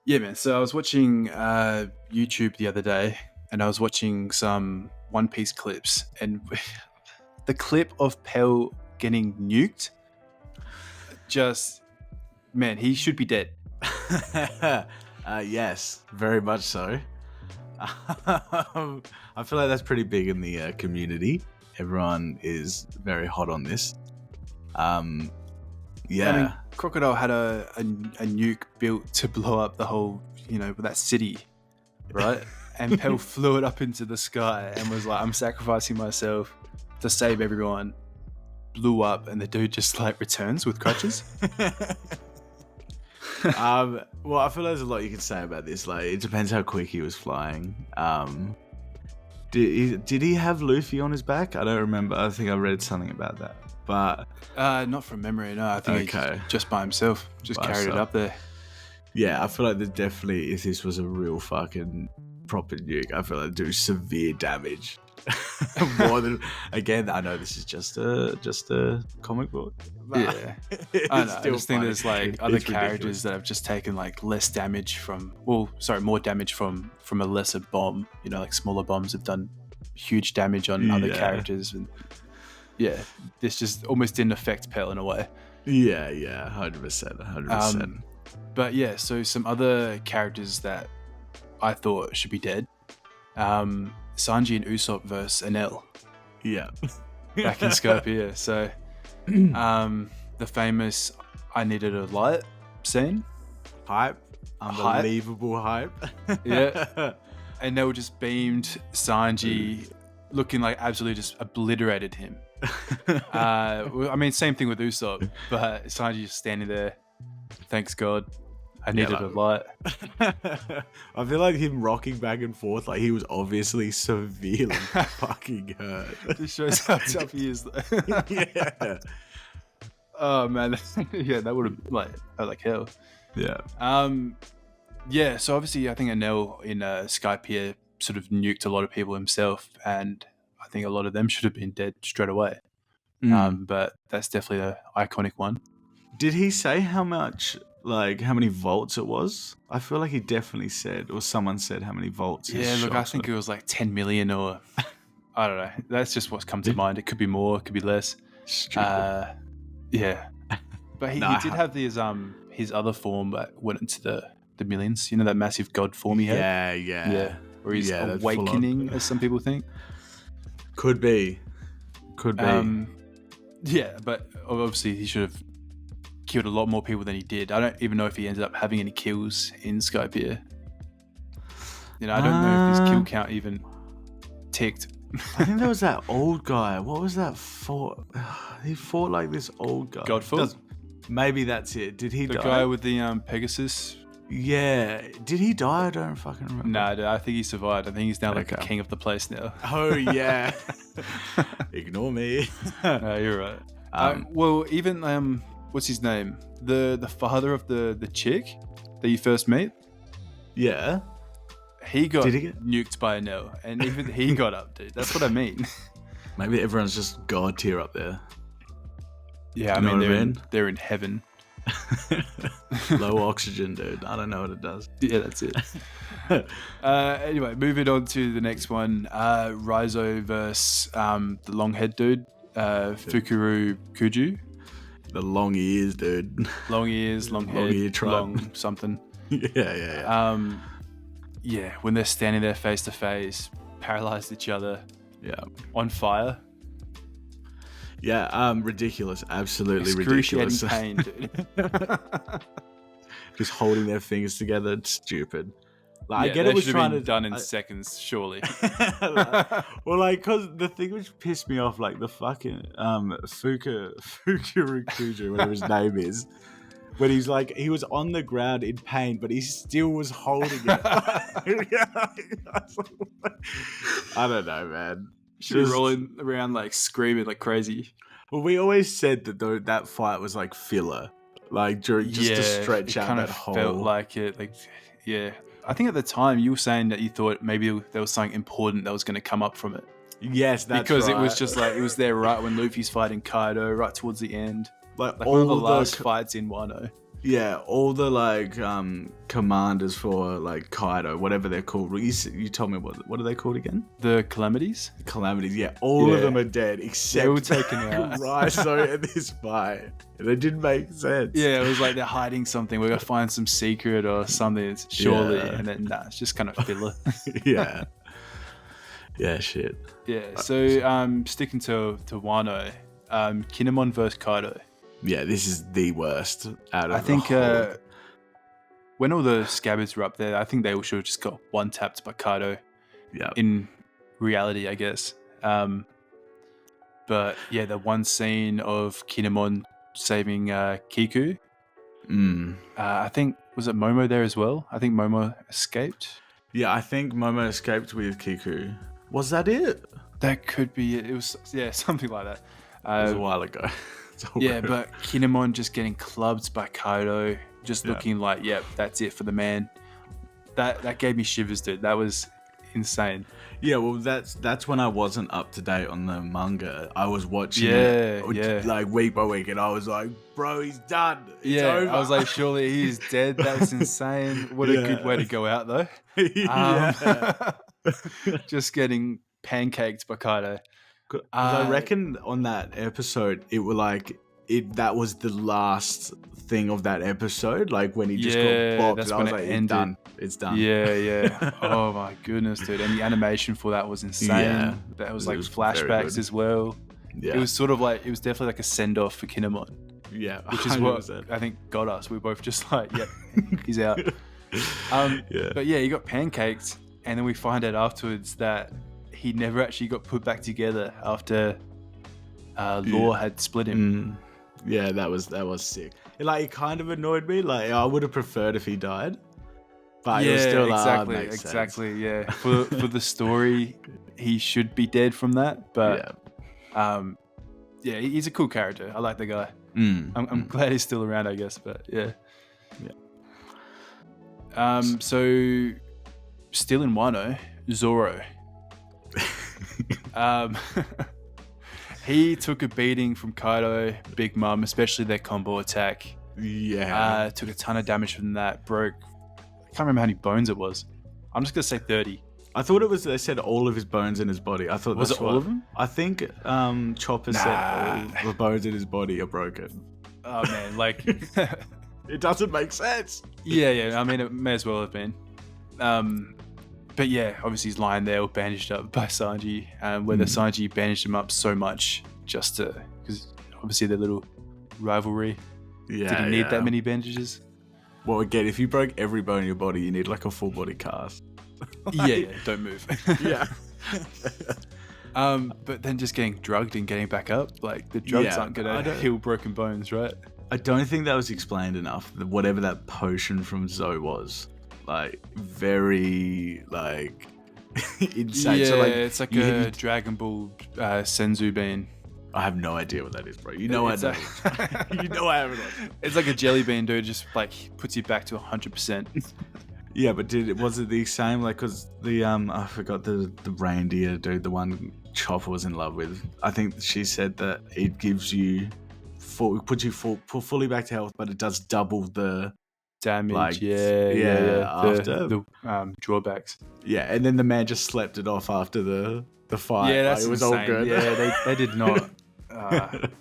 Yeah, man. So I was watching YouTube the other day, and I was watching some One Piece clips, and the clip of Pell getting nuked, just man, he should be dead. Yes, very much so. I feel like that's pretty big in the community. Everyone is very hot on this. Yeah. I mean, Crocodile had a nuke built to blow up the whole, that city, right? And Pell flew it up into the sky and was like, "I'm sacrificing myself to save everyone." Blew up, and the dude just like returns with crutches. Well, I feel like there's a lot you can say about this. Like, it depends how quick he was flying. Did he have Luffy on his back? I don't remember. I think I read something about that. But not from memory. No, I think he just by himself, just carried it up there. Yeah, I feel like there's definitely, if this was a real fucking proper nuke, I feel like it'd do severe damage. More than, again, I know this is just a comic book. Yeah, I know. I just think there's like other characters that have just taken like less damage more damage from a lesser bomb. Like smaller bombs have done huge damage on other characters, and this just almost didn't affect Pell in a way. Yeah, 100%. But yeah, so some other characters that I thought should be dead. Sanji and Usopp versus Enel. Yeah. Back in Skypiea. So, the famous "I needed a light" scene. Hype. Unbelievable hype. Yeah. Enel just beamed Sanji, looking like absolutely just obliterated him. I mean, same thing with Usopp, but Sanji just standing there. Thanks God. I needed a light. I feel like him rocking back and forth, like he was obviously severely fucking hurt. Just shows how tough he is, though. Yeah. Oh man, yeah, that would have like hell. Yeah. Yeah. So obviously, I think Enel in Skypiea sort of nuked a lot of people himself, and I think a lot of them should have been dead straight away. But that's definitely an iconic one. Did he say how many volts it was? I feel like he definitely said, or someone said how many volts. Yeah, look, I think it was like 10 million, or I don't know. That's just what's come to mind. It could be more, it could be less. Yeah, but he did have his other form that went into the millions. That massive god form he had. Yeah. Where he's awakening, as some people think. Could be. Yeah, but obviously he should have killed a lot more people than he did. I don't even know if he ended up having any kills in Skypiea. I don't know if his kill count even ticked. I think there was that old guy. What was that for? He fought like this old guy. Godfall? Maybe that's it. Did he die? The guy with the Pegasus? Yeah. Did he die? I don't fucking remember. Nah, I think he survived. I think he's now like the king of the place now. Oh, yeah. Ignore me. No, you're right. Well, even... what's his name? The father of the chick that you first meet? Yeah. He got nuked by Enel, and even he got up, dude. That's what I mean. Maybe everyone's just god tier up there. Yeah, I mean, they're in heaven. Low oxygen, dude. I don't know what it does. Yeah, that's it. Anyway, moving on to the next one. Raizo versus the long head dude, Fukuro Kuju. The long ears, dude. Long ears, long head, ear tribe. long something. Yeah. Yeah, when they're standing there face to face, paralyzed each other. Yeah. On fire. Yeah, ridiculous. Absolutely ridiculous. Excruciating pain, dude. Just holding their fingers together. It's stupid. I get it was trying to be done in seconds, surely. Well, because the thing which pissed me off, the fucking Fukuro Kuju, whatever his name is, when he was on the ground in pain, but he still was holding it. I don't know, man. Should be rolling around screaming like crazy. Well, we always said that that fight was like filler, to stretch out that whole. Felt like it, yeah. I think at the time you were saying that you thought maybe there was something important that was going to come up from it. Yes, that's because right. It was just it was there right when Luffy's fighting Kaido, right towards the end. Like all one of the last fights in Wano. Yeah, all the like commanders for like Kaido, whatever they're called. You told me what are they called again? The Calamities? Calamities. Yeah, all of them are dead except they're all taken out. Raizo and this fight. It didn't make sense. Yeah, it was like they're hiding something. We're gonna find some secret or something. Surely, and then it's just kind of filler. Yeah. Yeah. Shit. Yeah. So sticking to Wano, Kinemon versus Kaido. Yeah, this is the worst out of. I think when all the scabbards were up there, I think they all should have just got one tapped by Kaido. Yeah. In reality, I guess. But yeah, the one scene of Kinemon saving Kiku. I think was it Momo there as well? I think Momo escaped. Yeah, I think Momo escaped with Kiku. Was that it? That could be it. It was something like that. It was a while ago. Yeah, but Kinemon just getting clubbed by Kaido, just looking like, yep, that's it for the man. That gave me shivers, dude. That was insane. Yeah, well, that's when I wasn't up to date on the manga. I was watching it like week by week, and I was like, bro, he's done. It's over. I was like, surely he's dead. That's insane. What a good way to go out, though. Just getting pancaked by Kaido. I reckon on that episode, it were like that was the last thing of that episode. Like when he just got bopped, that's I when was like, ended. It's done. Yeah. Oh my goodness, dude! And the animation for that was insane. Yeah. That was like flashbacks as well. Yeah. It was sort of like it was definitely like a send off for Kinemon. Yeah, which is 100%. What I think got us. We were both just like, yep, he's out. But yeah, he got pancaked, and then we find out afterwards that he never actually got put back together after Law had split him. Yeah, that was sick. It kind of annoyed me. Like I would have preferred if he died. But it was still exactly. Sense. Yeah, for the story, he should be dead from that. But he's a cool character. I like the guy. I'm glad he's still around, I guess. But yeah. So still in Wano, Zoro. He took a beating from Kaido, Big Mom, especially their combo attack. Yeah. Took a ton of damage from that. Broke. I can't remember how many bones it was. I'm just gonna say 30. I thought it was. They said all of his bones in his body. I thought was it all of them? I think Chopper said all the bones in his body are broken. Oh man, like it doesn't make sense. Yeah. I mean, it may as well have been. But yeah, obviously he's lying there all bandaged up by Sanji, whether Sanji bandaged him up so much just to, because obviously their little rivalry. Yeah. Did he need that many bandages? Well, again, if you broke every bone in your body, you need like a full body cast. Yeah, don't move. Yeah. But then just getting drugged and getting back up, like the drugs aren't gonna heal broken bones, right? I don't think that was explained enough. Whatever that potion from Zoe was. Like very like insane. Yeah, so, like, it's like a Dragon Ball Senzu bean. I have no idea what that is, bro. You know I know. You know I haven't. It's like a jelly bean, dude. Just like puts you back to 100%. Yeah, but was it the same? Like, cause the I forgot the reindeer dude, the one Chopper was in love with. I think she said that it gives you puts you fully back to health, but it does double the damage. Like, yeah. After the drawbacks. Yeah, and then the man just slept it off after the fight. Yeah, that's it was insane. all good. Yeah, they did not.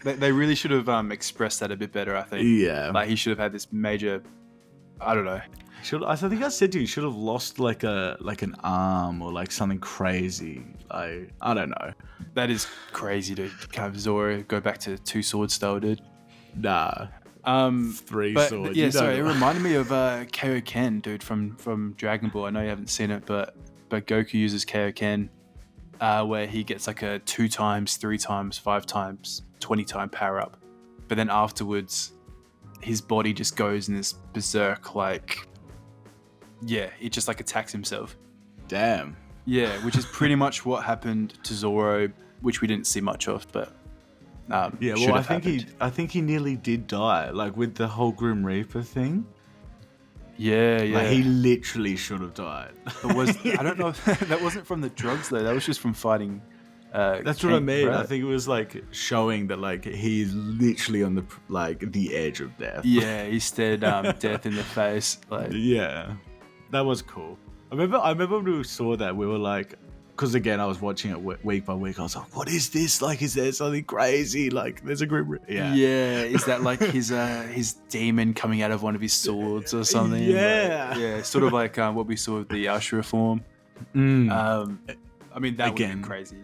They really should have expressed that a bit better, I think. Yeah. Like he should have had this major, I don't know. I think I said to you, should have lost like an arm or like something crazy. I don't know. That is crazy, dude. Can't Zoro go back to 2 sword style, dude? Nah. 3 swords. Yeah, sorry. It reminded me of Kaioken, dude, from Dragon Ball. I know you haven't seen it, but Goku uses Kaioken, where he gets like a 2 times, 3 times, 5 times, 20 time power up, but then afterwards, his body just goes in this berserk like. Yeah, it just like attacks himself. Damn. Yeah, which is pretty much what happened to Zoro, which we didn't see much of, but yeah. Well, I think he nearly did die, like with the whole Grim Reaper thing. Yeah. Like, he literally should have died. I don't know. That wasn't from the drugs though. That was just from fighting That's what I mean. Right? I think it was like showing that like he's literally on the edge of death. Yeah, he stared death in the face. Like, Yeah, that was cool. I remember when we saw that, we were like, because again, I was watching it week by week. I was like, what is this? Like, is there something crazy? Like, there's a grim. Yeah. is that like his demon coming out of one of his swords or something? Yeah. Like, yeah, sort of like what we saw with the Ashura form. I mean, that would be crazy.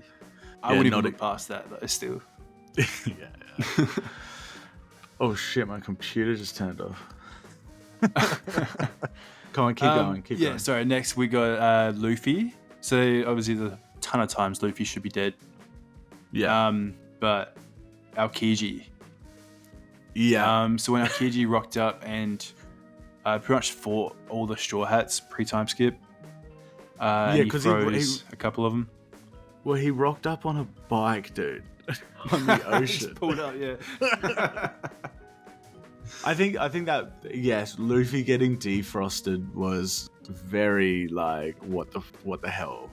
I wouldn't even look past that though. Still. Yeah. Oh shit! My computer just turned off. Come on, keep going. Keep going. Sorry. Next we got Luffy. So obviously, a ton of times Luffy should be dead. Yeah. But Aokiji. Yeah. So when Aokiji rocked up and pretty much fought all the Straw Hats pre-time skip. Yeah, because he froze a couple of them. Well, he rocked up on a bike, dude, on the ocean. Just pulled up, yeah. I think that yes, Luffy getting defrosted was very like what the hell,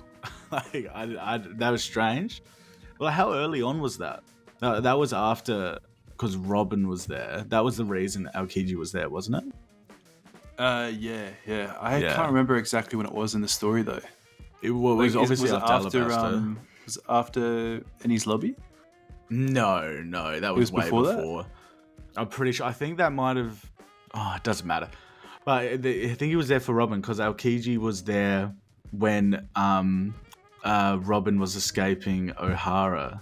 like that was strange. Well, how early on was that? That was after, because Robin was there. That was the reason Aokiji was there, wasn't it? Yeah. I can't remember exactly when it was in the story though. It was obviously after Alabasta. Was it after Enies Lobby? No, that was way before. That? I'm pretty sure. I think that might have. Oh, it doesn't matter. But I think he was there for Robin because Aokiji was there when Robin was escaping Ohara.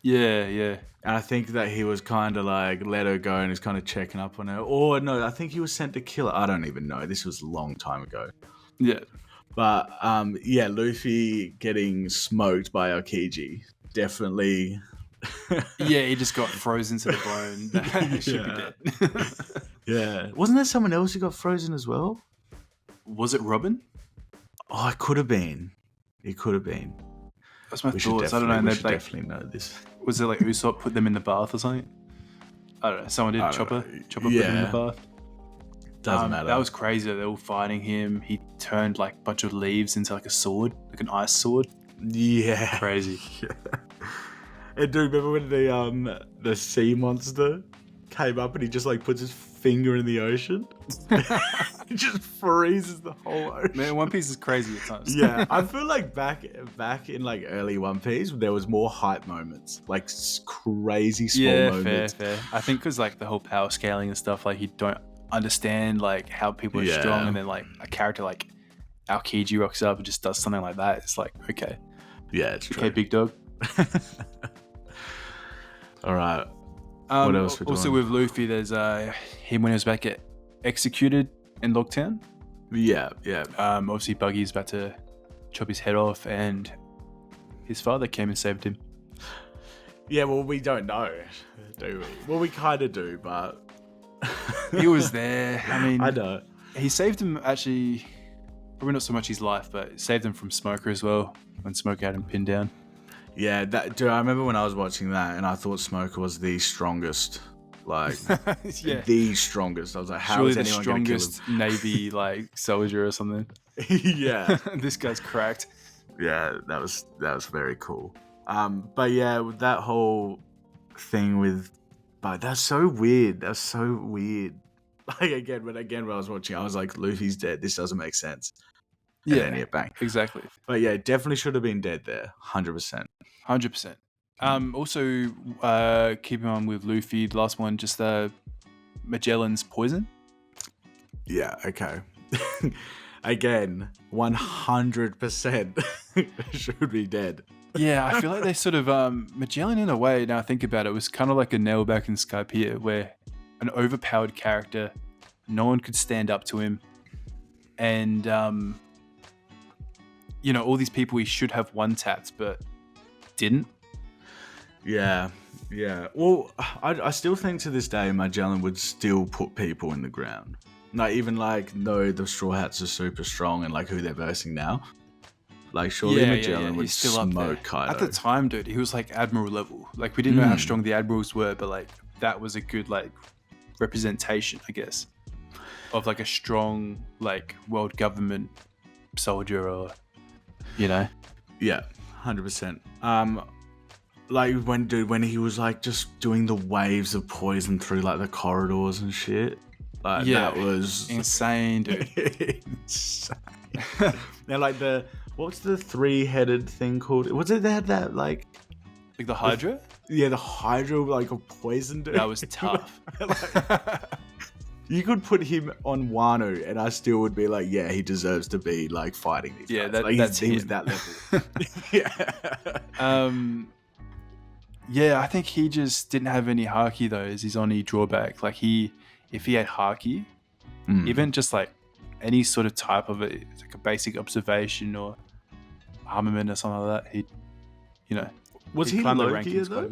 Yeah. And I think that he was kind of like let her go and is kind of checking up on her. Or no, I think he was sent to kill her. I don't even know. This was a long time ago. Yeah. But Luffy getting smoked by Aokiji definitely. Yeah, he just got frozen to the bone. He should be dead. Yeah. Wasn't there someone else who got frozen as well? Was it Robin? Oh, it could have been. That's my thoughts. I don't know. We should definitely know this. Was it like Usopp put them in the bath or something? I don't know. Someone did. Chopper put them in the bath. Doesn't matter. That was crazy. They were all fighting him. He turned like a bunch of leaves into like a sword, like an ice sword. Yeah. Crazy. Yeah. And do you remember when the sea monster came up and he just like puts his finger in the ocean? He just freezes the whole ocean. Man, One Piece is crazy at times. Yeah, I feel like back in like early One Piece, there was more hype moments, like crazy small moments. Fair. I think because like the whole power scaling and stuff, like you don't understand like how people are strong, and then like a character like Aokiji rocks up and just does something like that. It's like, okay. Yeah, it's true. Okay, big dog. All right. What else? Also with Luffy, there's him when he was back at executed in Logtown. Yeah. Obviously Buggy's about to chop his head off, and his father came and saved him. Yeah, well, we don't know, do we? Well, we kind of do, but he was there. I mean, I know. He saved him, actually, probably not so much his life, but saved him from Smoker as well, when Smoker had him pinned down. Yeah, dude, I remember when I was watching that and I thought Smoker was the strongest, like, the strongest. I was like, how is anyone going to kill him? Surely the strongest Navy, like, soldier or something. Yeah. This guy's cracked. Yeah, that was very cool. But yeah, with that whole thing with, but that's so weird. Like when I was watching, I was like, Luffy's dead. This doesn't make sense. And Yeah, then, bang. exactly. But yeah, definitely should have been dead there. 100%. 100%. Also, keeping on with Luffy, the last one, just Magellan's poison. Yeah, okay. Again, 100% should be dead. Yeah, I feel like they sort of Magellan in a way. Now I think about it, was kind of like a nail back in Skypiea, where an overpowered character, no one could stand up to him, and all these people he should have one tapped but didn't. Yeah. Well, I still think to this day Magellan would still put people in the ground. Like even like though the Straw Hats are super strong and like who they're versing now. Like surely Magellan would still smoke Kaido. At the time, dude, he was like Admiral level. Like we didn't know how strong the Admirals were, but like that was a good like representation, I guess, of like a strong like world government soldier, or Yeah, 100%. Like when he was like just doing the waves of poison through like the corridors and shit. Like that was insane, dude. Insane. Now like what's the 3-headed thing called? Was it that like the Hydra? The Hydra like a poison dude. That was tough. Like, you could put him on Wano, and I still would be like, yeah, he deserves to be like fighting these guys. He was that level. Yeah. Yeah, I think he just didn't have any haki though. Is his only drawback. Like if he had haki, even just like any sort of type of it, like a basic observation or armament or something like that, was he Loki though?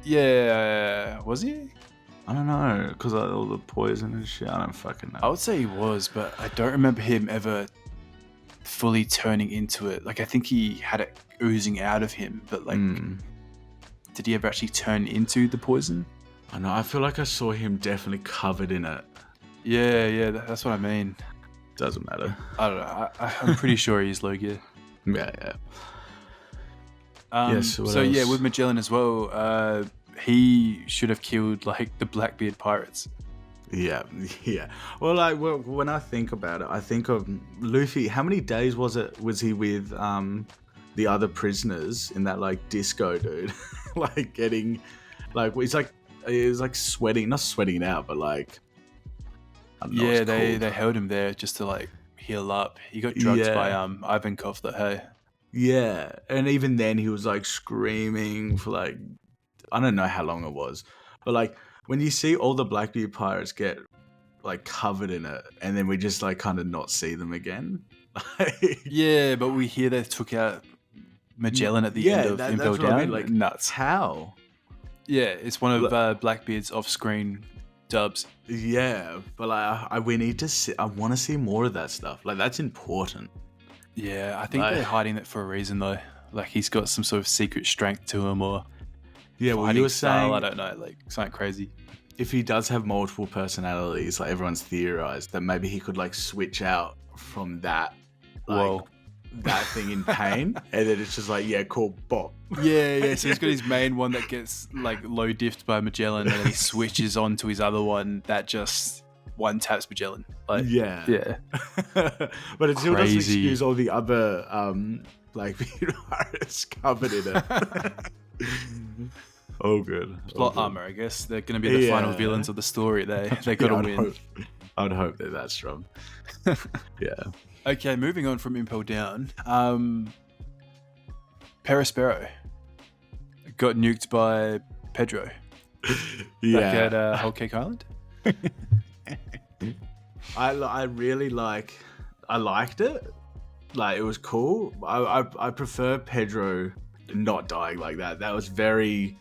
Yeah, was he? I don't know, because all the poison and shit. I don't fucking know. I would say he was, but I don't remember him ever fully turning into it. Like I think he had it oozing out of him, but like, did he ever actually turn into the poison? I know. I feel like I saw him definitely covered in it. Yeah, that's what I mean. Doesn't matter. I don't know. I'm pretty sure he's Loki. Yeah. Yes. Yeah, with Magellan as well. He should have killed like the Blackbeard pirates. Yeah. Well, like when I think about it, I think of Luffy. How many days was he with the other prisoners in that like disco, dude? Like getting, like he was like sweating, not sweating it out, but like. I don't know they held him there just to like heal up. He got drugged by Ivankov. That hey. Yeah, and even then he was like screaming for like, I don't know how long it was, but like when you see all the Blackbeard pirates get like covered in it, and then we just like kind of not see them again. Yeah, but we hear they took out Magellan at the end of Impel Down. I mean, like nuts. How? Yeah, it's one of Blackbeard's off-screen dubs. Yeah, but like we need to see. I want to see more of that stuff. Like that's important. Yeah, I think they're hiding it for a reason though. Like he's got some sort of secret strength to him, or you were saying, I don't know, like something crazy. If he does have multiple personalities, like everyone's theorized that maybe he could like switch out from that, like that thing in pain, and then it's just like, yeah, cool, bop. Yeah. So he's got his main one that gets like low diffed by Magellan, and then he switches on to his other one that just one taps Magellan. Like, yeah. But it still doesn't excuse all the other Blackbeard pirates covered in it. Oh, good. Plot armor, I guess. They're going to be the final villains of the story. They got to win. I'd hope they're that strong. Yeah. Okay, moving on from Impel Down. Perospero got nuked by Pedro. Back at Whole Cake Island. I really liked it. Like it was cool. I prefer Pedro not dying like that. That was very,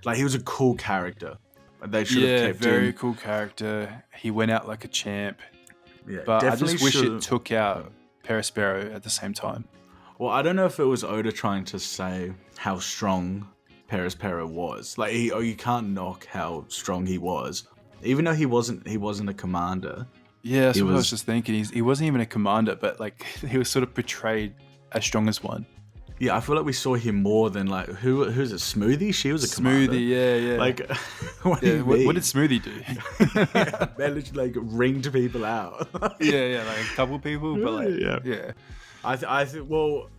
like, he was a cool character. They should have kept him. Very cool character. He went out like a champ. Yeah, but I just wish it took out Perospero at the same time. Well, I don't know if it was Oda trying to say how strong Perospero was. Like you can't knock how strong he was, even though he wasn't a commander. Yeah, that's what I was just thinking. He wasn't even a commander, but like he was sort of portrayed as strong as one. Yeah, I feel like we saw him more than like who's it? Smoothie? She was a commander. Smoothie, yeah. Like, what did Smoothie do? Managed to like ringed people out. yeah, like a couple people, but like yeah. I think. Well,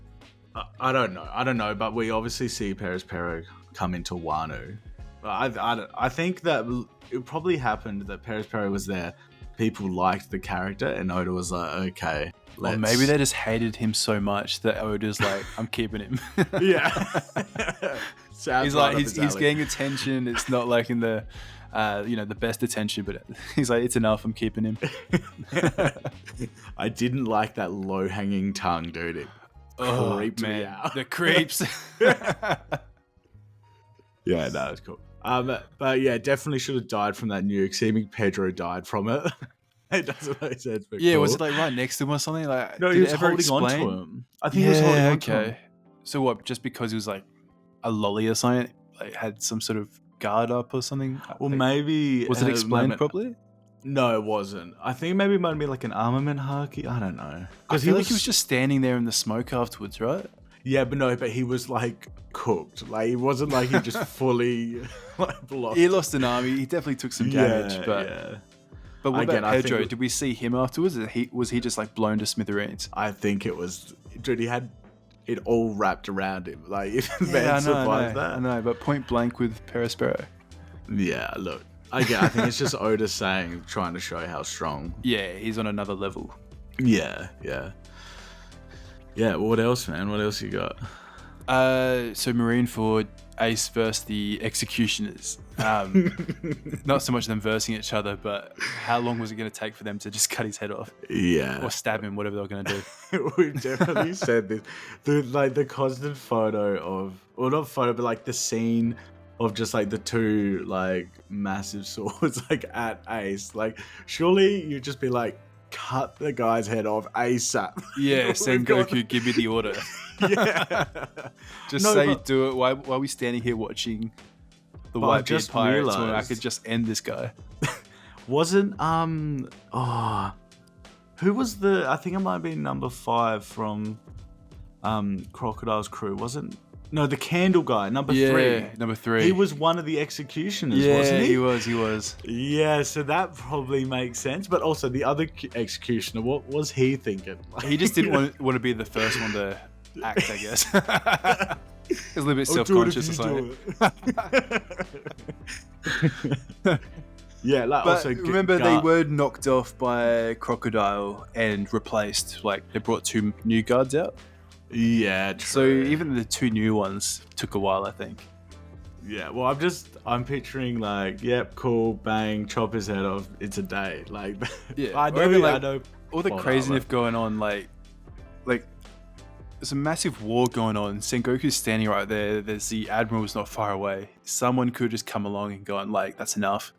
I don't know, but we obviously see Perospero come into Wano. I think that it probably happened that Perospero was there. People liked the character, and Oda was like, okay. Or maybe they just hated him so much that Oda's like, I'm keeping him. Yeah. He's like, he's getting attention. It's not like in the, the best attention, but he's like, it's enough. I'm keeping him. I didn't like that low hanging tongue, dude. It creeped me out. The creeps. Yeah, that was cool. But yeah, definitely should have died from that nuke. Seeming Pedro died from it. It doesn't make sense. Yeah, cool. Was it like right next to him or something? Like, no, he was holding on to him. I think he was holding on to him. So what? Just because he was like a lolly or something, like had some sort of guard up or something? Well, maybe was it explained properly? No, it wasn't. I think maybe it might be like an armament haki. I don't know. I feel like he was just standing there in the smoke afterwards, right? Yeah, but he was like cooked. Like it wasn't like he just fully like blocked. He lost an arm. He definitely took some damage. But what about Pedro? Did we see him afterwards? Was he just like blown to smithereens? I think it was. Dude, he had it all wrapped around him. Like if the man survived that. I know, but point blank with Perospero. Yeah, look. I think it's just Oda trying to show how strong. Yeah, he's on another level. Yeah. Yeah, what else, man? What else you got? So Marineford, Ace versus the Executioners. Not so much them versing each other, but how long was it going to take for them to just cut his head off? Yeah. Or stab him, whatever they were going to do. We've definitely said this. The constant photo of, or not photo, but like the scene of just like the two like massive swords like at Ace. Like surely you'd just be like, cut the guy's head off ASAP. Yeah, Sengoku, give me the order. Yeah. Do it. Why are we standing here watching the Whitebeard Pirates when I could just end this guy? Wasn't who was I think it might have been number 5 from Crocodile's crew, wasn't? No, the candle guy, number 3. Number 3. He was one of the executioners, wasn't he? He was. Yeah, so that probably makes sense. But also the other executioner, what was he thinking? He just didn't want to be the first one to act, I guess. He was a little bit self-conscious or something. Yeah, like but also remember they were knocked off by Crocodile and replaced. Like they brought 2 new guards out. Yeah, true. So even the 2 new ones took a while, I think. Yeah, well, I'm picturing like, yep, cool, bang, chop his head off. It's a day. Like, yeah, I know. All the craziness going on, like there's a massive war going on. Sengoku's standing right there. There's the admiral's not far away. Someone could just come along and gone like, that's enough.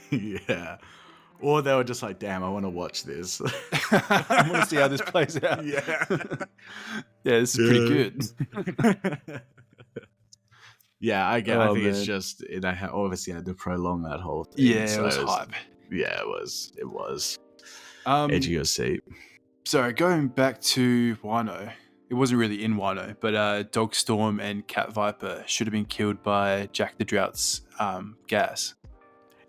Yeah. Or they were just like, damn, I want to watch this. I want to see how this plays out. Yeah. Yeah, this is pretty good. Yeah, I think it's just, obviously had to prolong that whole thing. Yeah, so it was hype. Yeah, it was. Edge of your seat. Sorry, going back to Wano. It wasn't really in Wano, but Dogstorm and Cat Viper should have been killed by Jack the Drought's gas.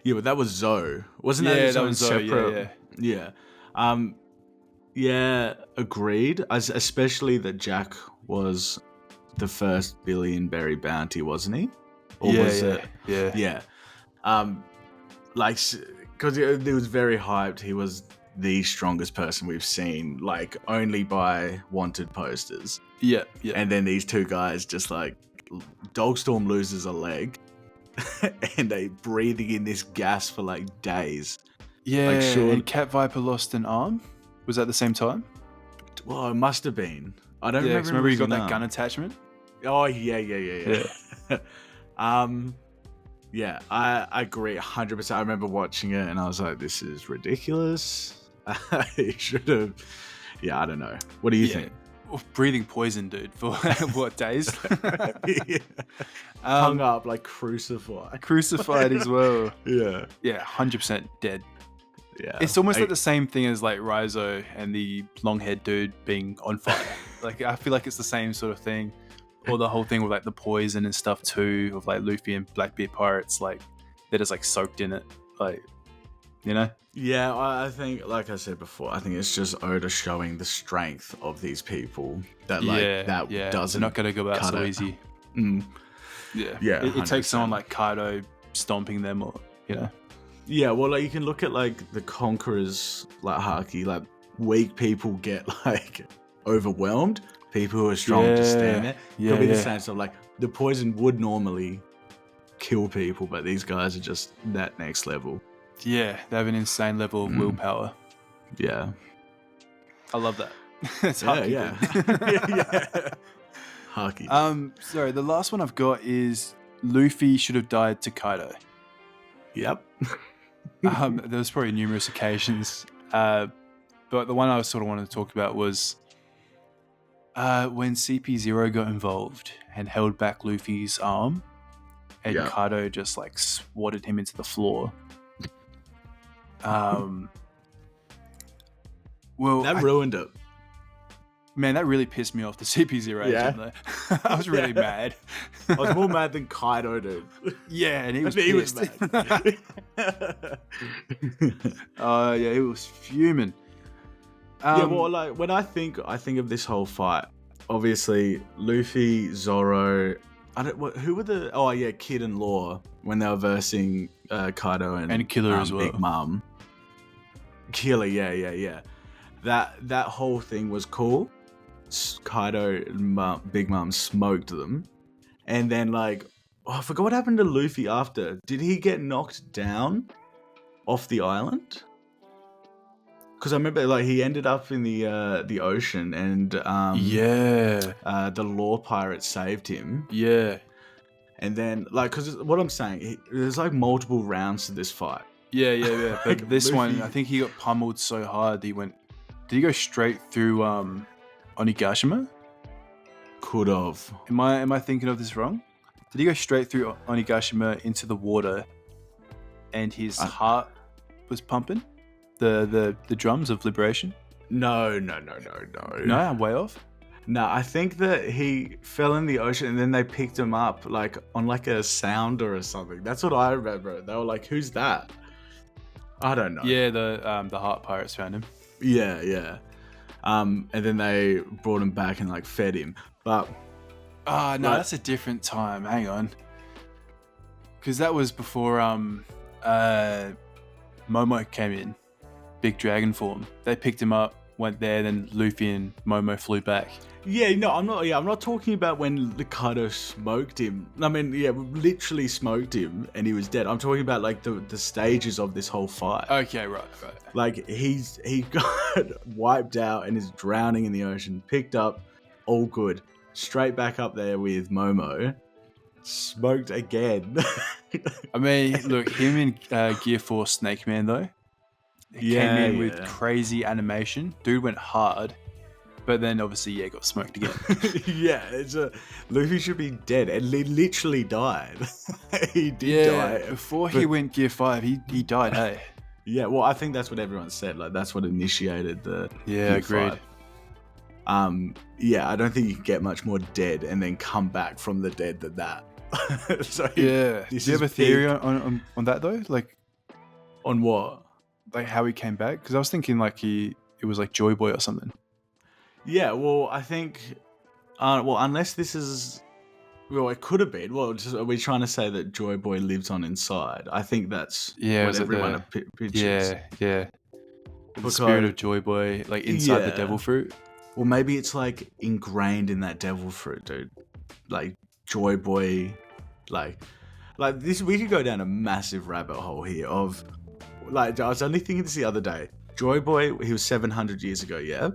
Yeah, but that was Zoe. Wasn't that his own separate? Yeah. Yeah, agreed. Especially that Jack was the first Billion-Berry bounty, wasn't he? Or was it? Yeah. Like, because it was very hyped. He was the strongest person we've seen, like, only by wanted posters. Yeah. And then these 2 guys just like, Dogstorm loses a leg. And they breathing in this gas for like days. Yeah, and Cat Viper lost an arm. Was that the same time? Well, it must have been. I don't remember. Remember you got that gun attachment? Oh yeah. Yeah, I agree 100%. I remember watching it and I was like, this is ridiculous. I should have. Yeah, I don't know. What do you think? Breathing poison, dude, for what, days? Hung up, like crucified. Crucified as well. Yeah. Yeah, 100% dead. Yeah. It's almost like the same thing as like Raizo and the long-haired dude being on fire. Like, I feel like it's the same sort of thing. Or the whole thing with like the poison and stuff too, of like Luffy and Blackbeard pirates, like they're just like soaked in it. Like, you know? Yeah, I think, like I said before, I think it's just Oda showing the strength of these people that doesn't. They're not going to go out so easy. Yeah. It takes someone like Kaido stomping them, or you know. Yeah, well, like you can look at like the conquerors, like Haki, like weak people get like overwhelmed. People who are strong just stand there. Could be the same stuff. Like the poison would normally kill people, but these guys are just that next level. Yeah, they have an insane level of willpower. Yeah. I love that. It's Haki. Yeah. Haki. Sorry, the last one I've got is Luffy should have died to Kaido. Yep. There was probably numerous occasions. But the one I sort of wanted to talk about was when CP0 got involved and held back Luffy's arm, and Kaido just like swatted him into the floor. Well, that ruined it. Man, that really pissed me off, the CP0 agent, though. I was really mad. I was more mad than Kaido, dude. Yeah, and he was He was pissed. mad. Yeah, he was fuming. Yeah, well, like, when I think of this whole fight, obviously, Luffy, Zoro, who were the... Oh, yeah, Kid and Law, when they were versing Kaido and Killer as well. Big Mom. Killer, yeah. That whole thing was cool. Kaido and Big Mom smoked them. And then, like, I forgot what happened to Luffy after. Did he get knocked down off the island? Because I remember, like, he ended up in the ocean, and the Law Pirate saved him. Yeah. And then, like, because what I'm saying, there's like multiple rounds to this fight. Yeah. But Like, this Luffy... one, I think he got pummeled so hard that he went... Did he go straight through Onigashima? Could have. Am I thinking of this wrong? Did he go straight through Onigashima into the water, and his heart was pumping? The drums of liberation? No. No, I'm way off. No, I think that he fell in the ocean and then they picked him up like on like a sounder or something. That's what I remember. They were like, "Who's that?" I don't know. Yeah, the Heart Pirates found him. Yeah. And then they brought him back and like fed him. But no, that's a different time. Hang on, because that was before Momo came in, big dragon form. They picked him up, went there, then Luffy and Momo flew back. Yeah, no, I'm not talking about when Kaido smoked him. I mean, yeah, literally smoked him and he was dead. I'm talking about like the stages of this whole fight. Okay, right. Like he got wiped out and is drowning in the ocean, picked up, all good. Straight back up there with Momo, smoked again. I mean, look, him in Gear 4 Snake Man though, he came in with crazy animation. Dude went hard. But then obviously, got smoked again. Yeah, Luffy should be dead, and literally died. He did die. Before he went Gear 5, he died, hey? Yeah, well, I think that's what everyone said. Like, that's what initiated the Gear agreed. 5. Yeah, I don't think you can get much more dead and then come back from the dead than that. So do you have a theory on that, though? Like, on what? Like, how he came back? Because I was thinking, like, it was like Joy Boy or something. Yeah, well, I think, unless this is, well, it could have been. Well, are we trying to say that Joy Boy lives on inside? I think that's what everyone pictures. Yeah. The spirit of Joy Boy, like inside the devil fruit. Well, maybe it's like ingrained in that devil fruit, dude. Like Joy Boy, like this. We could go down a massive rabbit hole here of, like, I was only thinking this the other day. Joy Boy, he was 700 years ago, yeah.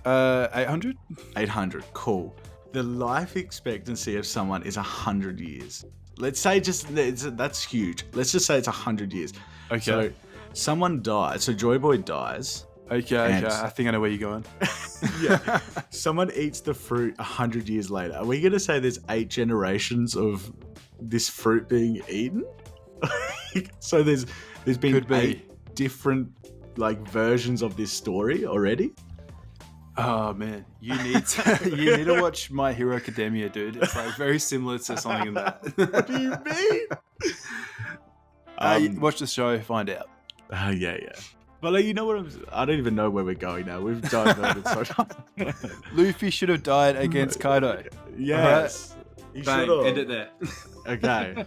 800? 800, cool. The life expectancy of someone is 100 years. Let's say that's huge. Let's just say it's 100 years. Okay. So someone dies. So Joy Boy dies. Okay. I think I know where you're going. Yeah. Someone eats the fruit 100 years later. Are we going to say there's 8 generations of this fruit being eaten? So there's been 8 different like versions of this story already? Oh man, you need to watch My Hero Academia, dude. It's like very similar to something in that. What do you mean? Watch the show, find out. Yeah. But like, you know what? I don't even know where we're going now. We've diverted so much. Luffy should have died against Kaido. Yes, Bang, end it there. Okay.